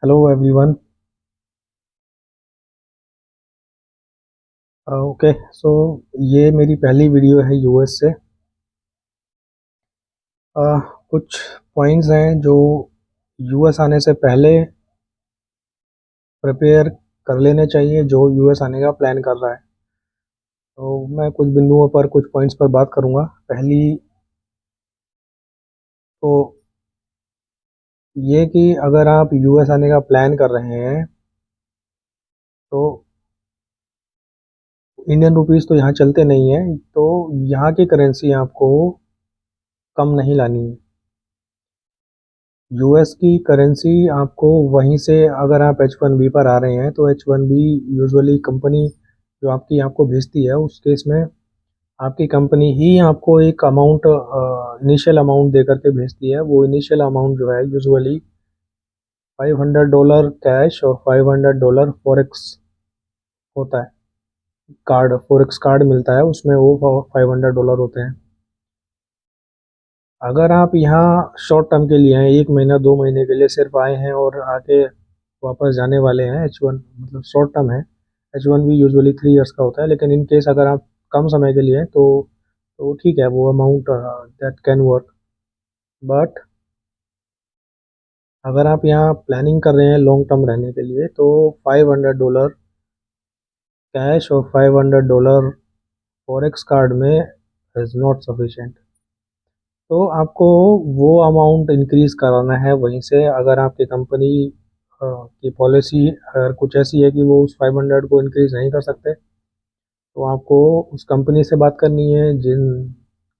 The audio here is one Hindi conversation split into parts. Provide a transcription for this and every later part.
Hello everyone. ओके सो ये मेरी पहली वीडियो है यूएस से। कुछ पॉइंट्स हैं जो यूएस आने से पहले प्रिपेयर कर लेने चाहिए जो यूएस आने का प्लान कर रहा है। तो मैं कुछ बिंदुओं पर कुछ पॉइंट्स पर बात करूंगा। पहली तो ये कि अगर आप यूएस आने का प्लान कर रहे हैं तो इंडियन रुपीस तो यहाँ चलते नहीं है, तो यहाँ की करेंसी आपको कम नहीं लानी है। यूएस की करेंसी आपको वहीं से, अगर आप H1B पर आ रहे हैं तो H1B यूजुअली कंपनी जो आपको भेजती है उस केस में आपकी कंपनी ही आपको एक अमाउंट, इनिशियल अमाउंट दे करके भेजती है। वो इनिशियल अमाउंट जो है यूजुअली $500 कैश और $500 फॉरेक्स होता है। कार्ड, फॉरेक्स कार्ड मिलता है, उसमें वो $500 होते हैं। अगर आप यहाँ शॉर्ट टर्म के लिए हैं, 1 महीना 2 महीने के लिए सिर्फ आए हैं और आके वापस जाने वाले हैं, H1 मतलब शॉर्ट टर्म है। H1 भी यूजुअली 3 इयर्स का होता है, लेकिन इन केस अगर आप कम समय के लिए हैं तो ठीक है, वो amount that can work. But अगर आप यहाँ प्लानिंग कर रहे हैं लॉन्ग टर्म रहने के लिए तो $500 कैश और $500 फॉरेक्स कार्ड में इज़ नॉट सफिशिएंट। तो आपको वो अमाउंट इंक्रीज कराना है वहीं से। अगर आपकी कंपनी की पॉलिसी अगर कुछ ऐसी है कि वो उस 500 को इंक्रीज नहीं कर सकते, तो आपको उस कंपनी से बात करनी है जिन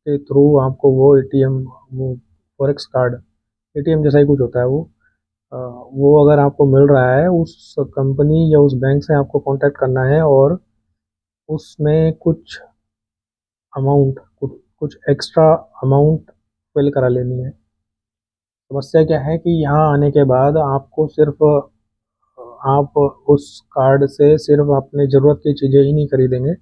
के थ्रू आपको वो एटीएम, वो फॉरेक्स कार्ड, एटीएम जैसा ही कुछ होता है वो अगर आपको मिल रहा है, उस कंपनी या उस बैंक से आपको कांटेक्ट करना है और उसमें कुछ अमाउंट, कुछ एक्स्ट्रा अमाउंट फिल करा लेनी है। समस्या क्या है कि यहाँ आने के बाद आपको सिर्फ आप उस कार्ड से सिर्फ अपने ज़रूरत की चीज़ें ही नहीं खरीदेंगे,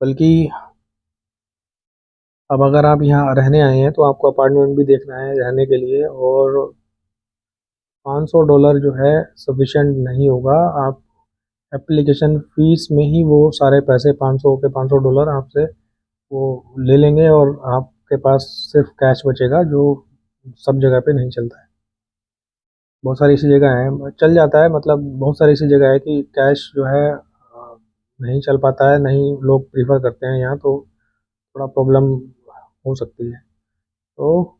बल्कि अब अगर आप यहाँ रहने आए हैं तो आपको अपार्टमेंट भी देखना है रहने के लिए, और $500 जो है सफिशेंट नहीं होगा। आप एप्लीकेशन फ़ीस में ही वो सारे पैसे, 500 के $500 आपसे वो ले लेंगे और आपके पास सिर्फ कैश बचेगा, जो सब जगह पे नहीं चलता है। बहुत सारी ऐसी जगह हैं चल जाता है, मतलब बहुत सारी ऐसी जगह है कि कैश जो है नहीं चल पाता है, नहीं लोग प्रीफर करते हैं यहाँ, तो थोड़ा प्रॉब्लम हो सकती है। तो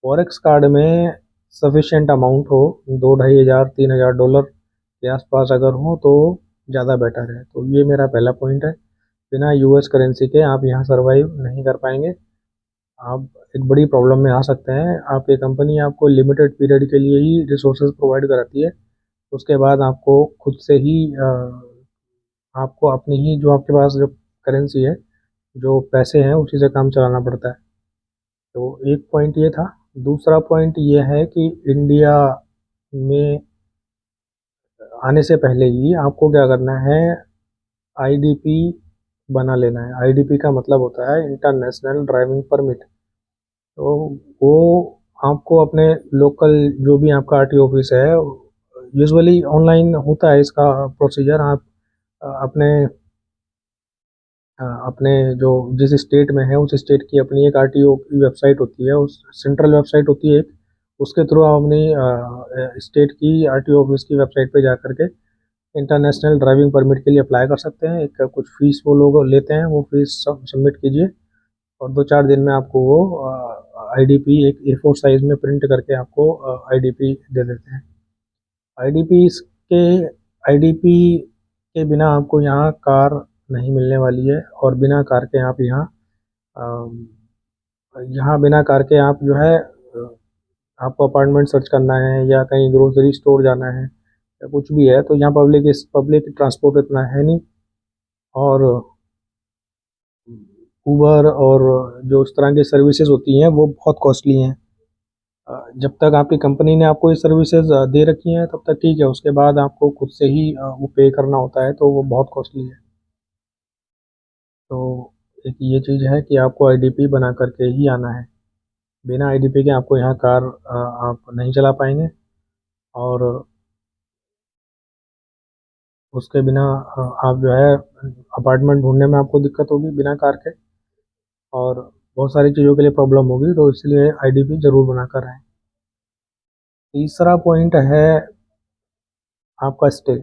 फॉरेक्स कार्ड में सफिशिएंट अमाउंट हो, 2-2,500 $3,000 के आसपास अगर हो तो ज़्यादा बेटर है। तो ये मेरा पहला पॉइंट है। बिना यूएस करेंसी के आप यहाँ सरवाइव नहीं कर पाएंगे, आप एक बड़ी प्रॉब्लम में आ सकते हैं। आपकी कंपनी आपको लिमिटेड पीरियड के लिए ही रिसोर्सेज प्रोवाइड कराती है, उसके बाद आपको खुद से ही आपको अपनी ही, जो आपके पास जो करेंसी है, जो पैसे हैं, उसी से काम चलाना पड़ता है। तो एक पॉइंट ये था। दूसरा पॉइंट ये है कि इंडिया में आने से पहले ही आपको क्या करना है, आईडीपी बना लेना है। आईडीपी का मतलब होता है इंटरनेशनल ड्राइविंग परमिट। तो वो आपको अपने लोकल, जो भी आपका आरटीओ ऑफिस है, यूजुअली ऑनलाइन होता है इसका प्रोसीजर। आप अपने अपने जो जिस स्टेट में है उस स्टेट की अपनी एक आरटीओ की वेबसाइट होती है, उस सेंट्रल वेबसाइट होती है एक, उसके थ्रू आप अपनी स्टेट की आरटीओ ऑफिस की वेबसाइट पे जा करके इंटरनेशनल ड्राइविंग परमिट के लिए अप्लाई कर सकते हैं। एक कुछ फीस वो लोग लेते हैं, वो फीस सबमिट कीजिए और 2-4 दिन में आपको वो आईडीपी एक A4 साइज में प्रिंट करके आपको आईडीपी दे देते हैं। आईडीपी के आईडीपी के बिना आपको यहाँ कार नहीं मिलने वाली है, और बिना कार के आप यहाँ बिना कार के आप जो है आपको अपार्टमेंट सर्च करना है या कहीं ग्रोसरी स्टोर जाना है या कुछ भी है, तो यहाँ पब्लिक ट्रांसपोर्ट इतना है नहीं, और उबर और जो इस तरह की सर्विसेज होती हैं वो बहुत कॉस्टली हैं। जब तक आपकी कंपनी ने आपको ये सर्विसेज दे रखी हैं तब तक ठीक है, उसके बाद आपको खुद से ही वो पे करना होता है, तो वो बहुत कॉस्टली है। तो एक ये चीज़ है कि आपको आईडीपी बना करके ही आना है। बिना आईडीपी के आपको यहाँ कार आप नहीं चला पाएंगे। और उसके बिना आप जो है अपार्टमेंट ढूंढने में आपको दिक्कत होगी बिना कार के, और बहुत सारी चीज़ों के लिए प्रॉब्लम होगी, तो इसलिए आईडीपी ज़रूर बना कर आएँ। तीसरा पॉइंट है आपका स्टे।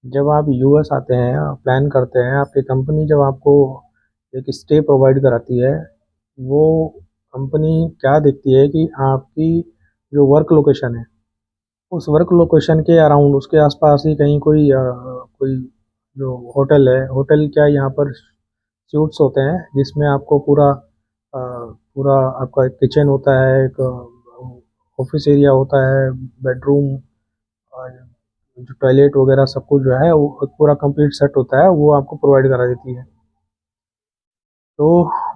जब आप यूएस आते हैं, प्लान करते हैं, आपकी कंपनी जब आपको एक स्टे प्रोवाइड कराती है, वो कंपनी क्या देखती है कि आपकी जो वर्क लोकेशन है, उस वर्क लोकेशन के अराउंड, उसके आसपास ही कहीं कोई जो होटल है, होटल क्या यहाँ पर सूट्स होते हैं जिसमें आपको पूरा आपका एक किचन होता है, एक ऑफिस एरिया होता है, बेडरूम, जो टॉयलेट वगैरह सब कुछ जो है वो पूरा कंप्लीट सेट होता है, वो आपको प्रोवाइड करा देती है। तो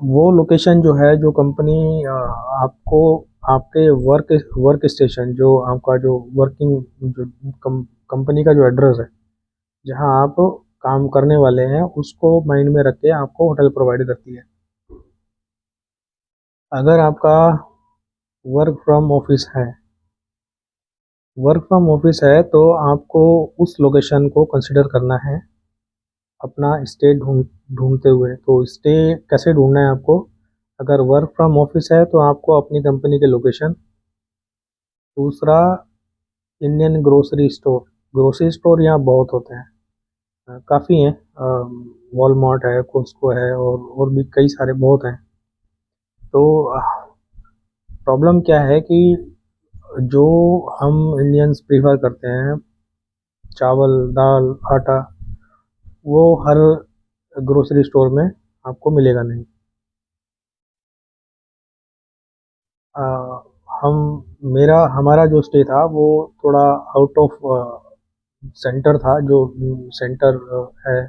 वो लोकेशन जो है, जो कंपनी आपको आपके वर्क स्टेशन, जो आपका जो वर्किंग जो कंपनी का जो एड्रेस है जहाँ आप काम करने वाले हैं, उसको माइंड में रख के आपको होटल प्रोवाइड करती है। अगर आपका वर्क फ्रॉम ऑफिस है, तो आपको उस लोकेशन को कंसिडर करना है अपना स्टे ढूंढते हुए। तो स्टे कैसे ढूंढना है आपको? अगर वर्क फ्रॉम ऑफिस है तो आपको अपनी कंपनी के लोकेशन। दूसरा, इंडियन ग्रोसरी स्टोर यहाँ बहुत होते हैं, काफ़ी हैं। वॉलमार्ट है, कोस्को है, और भी कई सारे बहुत हैं। तो प्रॉब्लम क्या है कि जो हम इंडियंस प्रीफर करते हैं, चावल, दाल, आटा, वो हर ग्रोसरी स्टोर में आपको मिलेगा नहीं। अ, हम मेरा हमारा जो स्टे था वो थोड़ा आउट ऑफ सेंटर था, जो सेंटर है,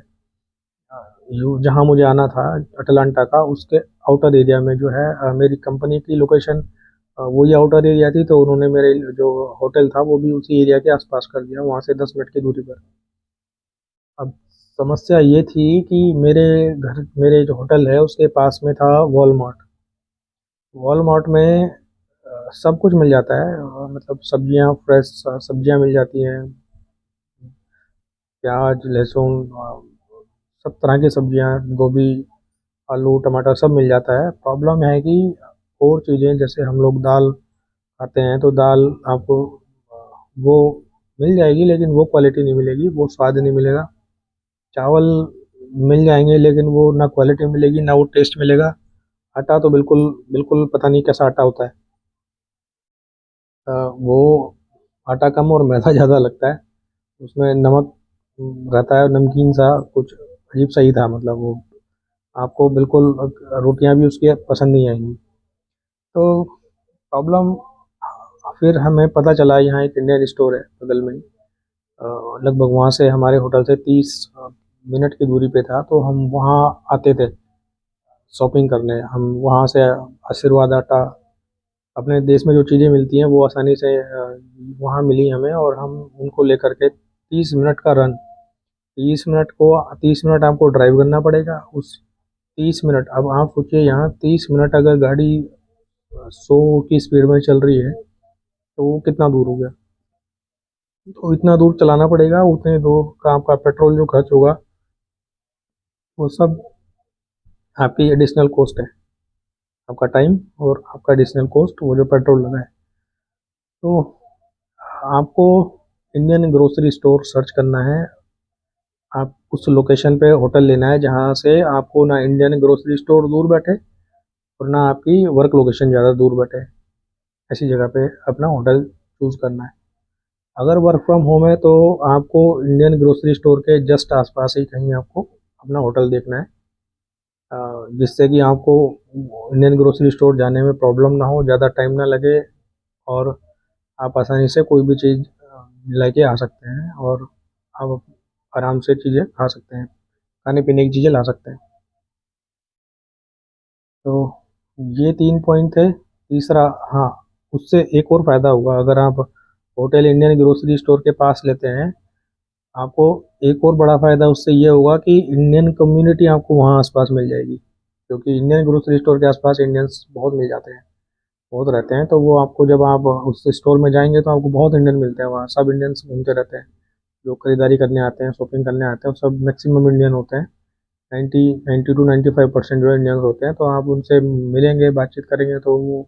यू जहाँ मुझे आना था अटलांटा का, उसके आउटर एरिया में जो है मेरी कंपनी की लोकेशन, वही आउटर एरिया थी, तो उन्होंने मेरे जो होटल था वो भी उसी एरिया के आसपास कर दिया, वहाँ से 10 मिनट की दूरी पर। अब समस्या ये थी कि मेरे जो होटल है उसके पास में था वॉलमार्ट। वॉलमार्ट में सब कुछ मिल जाता है, मतलब सब्जियां, फ्रेश सब्जियां मिल जाती हैं, प्याज, लहसुन, सब तरह की सब्जियां, गोभी, आलू, टमाटर सब मिल जाता है। प्रॉब्लम है कि और चीज़ें, जैसे हम लोग दाल खाते हैं, तो दाल आपको वो मिल जाएगी लेकिन वो क्वालिटी नहीं मिलेगी, वो स्वाद नहीं मिलेगा। चावल मिल जाएंगे लेकिन वो ना क्वालिटी मिलेगी ना वो टेस्ट मिलेगा। आटा तो बिल्कुल बिल्कुल पता नहीं कैसा आटा होता है। वो आटा कम और मैदा ज़्यादा लगता है, उसमें नमक रहता है, नमकीन सा कुछ अजीब सा ही था, मतलब वो आपको बिल्कुल रोटियां भी उसकी पसंद नहीं आएंगी। तो प्रॉब्लम, फिर हमें पता चला यहाँ एक इंडियन स्टोर है बगल में ही, लगभग वहाँ से, हमारे होटल से 30 मिनट की दूरी पे था, तो हम वहाँ आते थे शॉपिंग करने। हम वहाँ से आशीर्वाद आटा, अपने देश में जो चीज़ें मिलती हैं वो आसानी से वहाँ मिली हमें, और हम उनको लेकर के 30 मिनट का रन, 30 मिनट आपको ड्राइव करना पड़ेगा। उस 30 मिनट, अब आप सोचिए, यहाँ 30 मिनट अगर गाड़ी 100 की स्पीड में चल रही है तो वो कितना दूर हो गया। तो इतना दूर चलाना पड़ेगा, उतने दूर का आपका पेट्रोल जो खर्च होगा वो सब आपकी एडिशनल कॉस्ट है, आपका टाइम और आपका एडिशनल कॉस्ट, वो जो पेट्रोल लगा है। तो आपको इंडियन ग्रोसरी स्टोर सर्च करना है, आप उस लोकेशन पे होटल लेना है जहाँ से आपको ना इंडियन ग्रोसरी स्टोर दूर बैठे और ना आपकी वर्क लोकेशन ज़्यादा दूर बैठे। ऐसी जगह पे अपना होटल चूज़ करना है। अगर वर्क फ्रॉम होम है तो आपको इंडियन ग्रोसरी स्टोर के जस्ट आसपास ही कहीं आपको अपना होटल देखना है, जिससे कि आपको इंडियन ग्रोसरी स्टोर जाने में प्रॉब्लम ना हो, ज़्यादा टाइम ना लगे, और आप आसानी से कोई भी चीज़ लेके आ सकते हैं, और आप आराम से चीज़ें खा सकते हैं, खाने पीने की चीज़ें ला सकते हैं। तो ये 3 पॉइंट थे। तीसरा, हाँ, उससे एक और फ़ायदा होगा, अगर आप होटल इंडियन ग्रोसरी स्टोर के पास लेते हैं, आपको एक और बड़ा फ़ायदा उससे ये होगा कि इंडियन कम्युनिटी आपको वहाँ आसपास मिल जाएगी, क्योंकि इंडियन ग्रोसरी स्टोर के आसपास इंडियंस बहुत मिल जाते हैं। बहुत रहते हैं, तो वो आपको जब आप उस स्टोर में जाएंगे तो आपको बहुत इंडियन मिलते हैं वहाँ। सब इंडियंस घूमते रहते हैं, जो खरीदारी करने आते हैं, शॉपिंग करने आते हैं, वो सब मैक्सिमम इंडियन होते हैं। 90 टू 95% जो इंडियंस होते हैं। तो आप उनसे मिलेंगे, बातचीत करेंगे, तो वो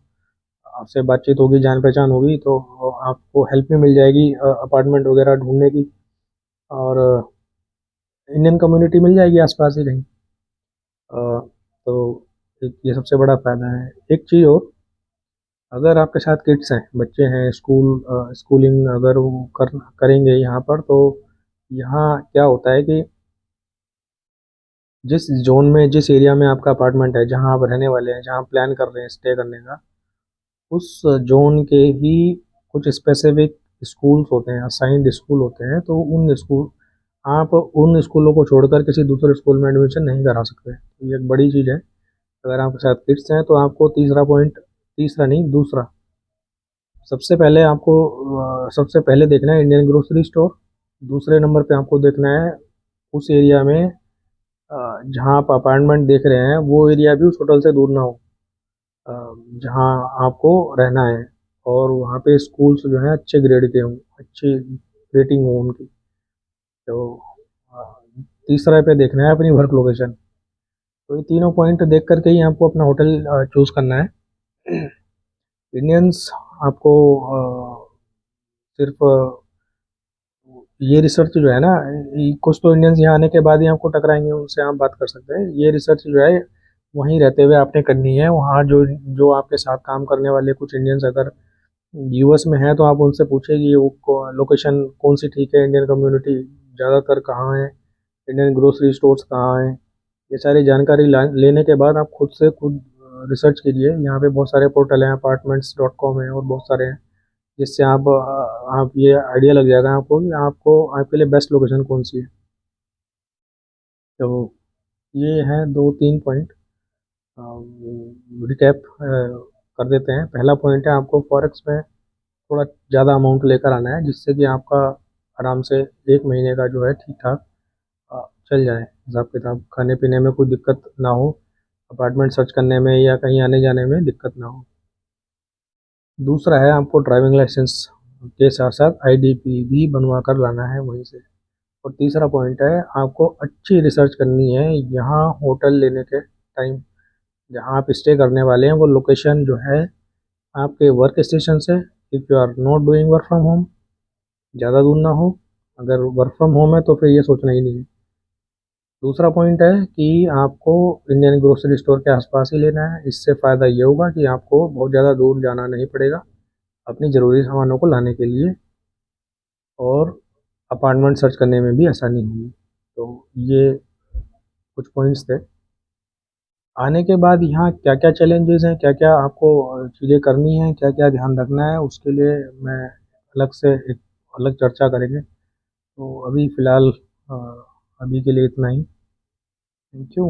आपसे बातचीत होगी, जान पहचान होगी, तो आपको हेल्प भी मिल जाएगी अपार्टमेंट वगैरह ढूंढने की। और इंडियन कम्युनिटी मिल जाएगी आसपास ही कहीं। अ, तो एक ये सबसे बड़ा फ़ायदा है। एक चीज़ और, अगर आपके साथ किड्स हैं, बच्चे हैं, स्कूलिंग अगर वो करेंगे यहाँ पर, तो यहाँ क्या होता है कि जिस जोन में, जिस एरिया में आपका अपार्टमेंट है, जहाँ आप रहने वाले हैं, जहाँ आप प्लान कर रहे हैं स्टे करने का, उस जोन के ही कुछ स्पेसिफिक स्कूल्स होते हैं, असाइंड स्कूल होते हैं। तो आप उन स्कूलों को छोड़कर किसी दूसरे स्कूल में एडमिशन नहीं करा सकते। तो ये एक बड़ी चीज़ है। अगर आपके साथ किड्स हैं तो आपको तीसरा पॉइंट, तीसरा नहीं, दूसरा, सबसे पहले देखना है इंडियन ग्रोसरी स्टोर। दूसरे नंबर पे आपको देखना है उस एरिया में, जहाँ आप अपार्टमेंट देख रहे हैं वो एरिया भी उस होटल से दूर ना हो, अ, जहाँ आपको रहना है। और वहाँ पे स्कूल्स जो हैं अच्छे ग्रेड के हों, अच्छी रेटिंग हो उनकी। तो अ, तीसरा पे देखना है अपनी वर्क लोकेशन। तो ये तीनों पॉइंट देख करके ही आपको अपना होटल चूज़ करना है। इंडियंस आपको सिर्फ ये रिसर्च जो है ना, कुछ तो इंडियंस यहाँ आने के बाद ही आपको टकराएंगे, उनसे आप बात कर सकते हैं। ये रिसर्च जो है वहीं रहते हुए आपने करनी है। वहाँ जो जो आपके साथ काम करने वाले कुछ इंडियंस अगर यूएस में हैं, तो आप उनसे पूछिए कि वो लोकेशन कौन सी ठीक है, इंडियन कम्युनिटी ज़्यादातर कहाँ है, इंडियन ग्रोसरी स्टोर्स कहाँ हैं। ये सारी जानकारी लेने के बाद आप खुद रिसर्च कीजिए। यहाँ पे बहुत सारे पोर्टल हैं, apartments.com है और बहुत सारे हैं, जिससे आप ये आइडिया लग जाएगा आपको कि आपको आपके लिए बेस्ट लोकेशन कौन सी है। तो ये हैं दो तीन पॉइंट, रिकैप कर देते हैं। पहला पॉइंट है, आपको फॉरेक्स में थोड़ा ज़्यादा अमाउंट लेकर आना है, जिससे कि आपका आराम से 1 महीने का जो है ठीक ठाक चल जाए, हिसाब किताब, खाने पीने में कोई दिक्कत ना हो, अपार्टमेंट सर्च करने में या कहीं आने जाने में दिक्कत ना हो। दूसरा है, आपको ड्राइविंग लाइसेंस के साथ साथ आईडीपी भी बनवा कर लाना है वहीं से। और तीसरा पॉइंट है, आपको अच्छी रिसर्च करनी है यहाँ होटल लेने के टाइम। जहाँ आप स्टे करने वाले हैं वो लोकेशन जो है आपके वर्क स्टेशन से, if you are not doing work from home, ज़्यादा दूर ना हो। अगर वर्क फ्रॉम होम है तो फिर ये सोचना ही नहीं है। दूसरा पॉइंट है कि आपको इंडियन ग्रोसरी स्टोर के आसपास ही लेना है। इससे फ़ायदा ये होगा कि आपको बहुत ज़्यादा दूर जाना नहीं पड़ेगा अपनी ज़रूरी सामानों को लाने के लिए, और अपार्टमेंट सर्च करने में भी आसानी होगी। तो ये कुछ पॉइंट्स थे। आने के बाद यहाँ क्या क्या चैलेंजेस हैं, क्या क्या आपको चीज़ें करनी हैं, क्या क्या ध्यान रखना है, उसके लिए मैं अलग से एक अलग चर्चा करेंगे। तो अभी फ़िलहाल अ, अभी के लिए इतना ही। Thank you.